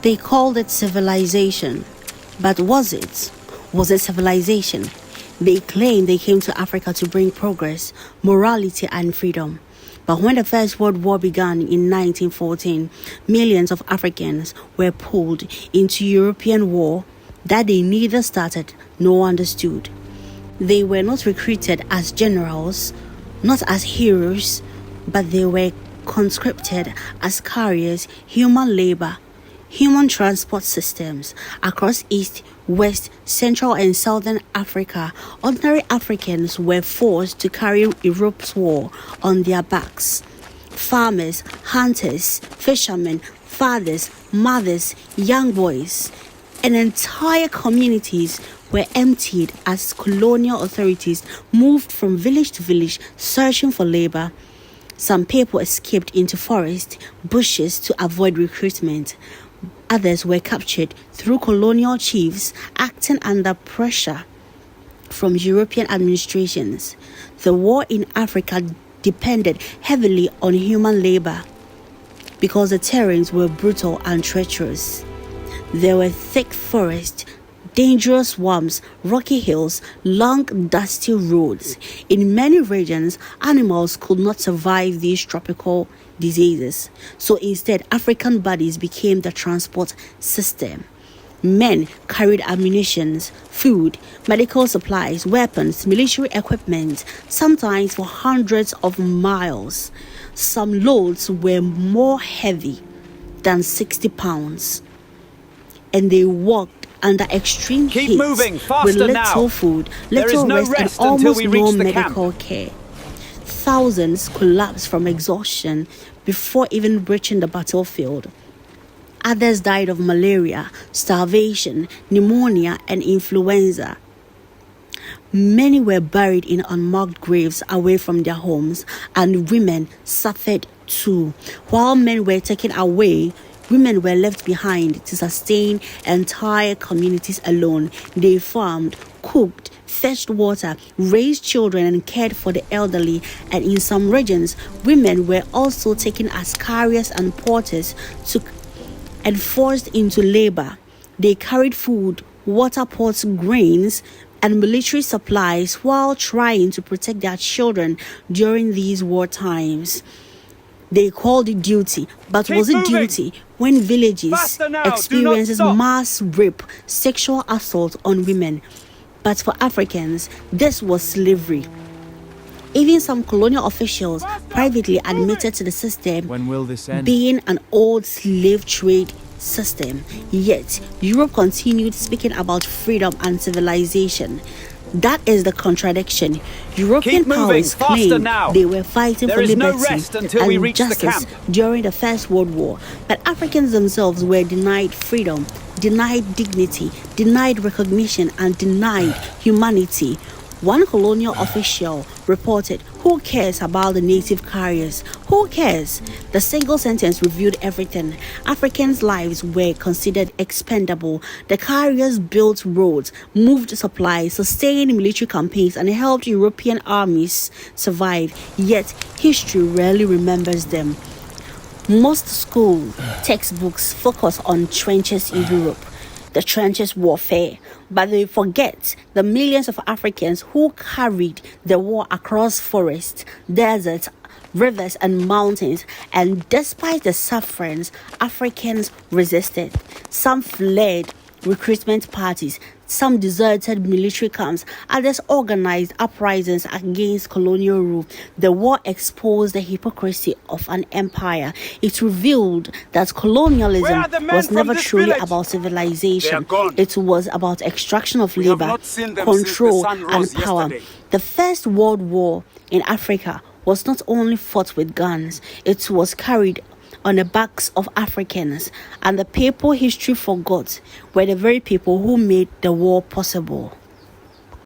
They called it civilization. But was it? Was it civilization? They claimed they came to Africa to bring progress, morality, and freedom. But when the First World War began in 1914, millions of Africans were pulled into European war that they neither started nor understood. They were not recruited as generals, not as heroes, but they were conscripted as carriers, human labor, human transport systems across East, West, Central, and Southern Africa. Ordinary Africans were forced to carry Europe's war on their backs. Farmers, hunters, fishermen, fathers, mothers, young boys, and entire communities were emptied as colonial authorities moved from village to village searching for labor. Some people escaped into forest, bushes to avoid recruitment. Others were captured through colonial chiefs acting under pressure from European administrations. The war in Africa depended heavily on human labor because the terrains were brutal and treacherous. There were thick forests, dangerous swamps, rocky hills, long, dusty roads. In many regions, animals could not survive these tropical diseases. So instead, African bodies became the transport system. Men carried ammunition, food, medical supplies, weapons, military equipment, sometimes for hundreds of miles. Some loads were more heavy than 60 pounds. And they walked under extreme heat with little food, little rest, and almost no medical care. Thousands collapsed from exhaustion before even reaching the battlefield. Others died of malaria, starvation, pneumonia, and influenza. Many were buried in unmarked graves away from their homes, and women suffered too. While men were taken away, women were left behind to sustain entire communities alone. They farmed, cooked, fetched water, raised children, and cared for the elderly. And in some regions, women were also taken as carriers and porters and forced into labor. They carried food, water pots, grains, and military supplies while trying to protect their children during these war times. They called it duty, but was it duty when villages experiences mass rape, sexual assault on women? But for Africans, this was slavery. Even some colonial officials privately admitted to the system being an old slave trade system. Yet, Europe continued speaking about freedom and civilization. That is the contradiction. European powers claimed they were fighting for liberty and justice during the First World War, but Africans themselves were denied freedom, denied dignity, denied recognition, and denied humanity. One colonial official reported, "Who cares about the native carriers? Who cares?" The single sentence revealed everything. Africans' lives were considered expendable. The carriers built roads, moved supplies, sustained military campaigns, and helped European armies survive. Yet, history rarely remembers them. Most school textbooks focus on trenches in Europe, the trenches warfare, but they forget the millions of Africans who carried the war across forests, deserts, rivers, and mountains. And despite the sufferings, Africans resisted. Some fled recruitment parties, some deserted military camps, others organized uprisings against colonial rule. The war exposed the hypocrisy of an empire. It revealed that colonialism was never truly about civilization. It was about extraction of labor, control, and power. The First World War in Africa was not only fought with guns, it was carried on the backs of Africans, and the people history forgot were the very people who made the war possible.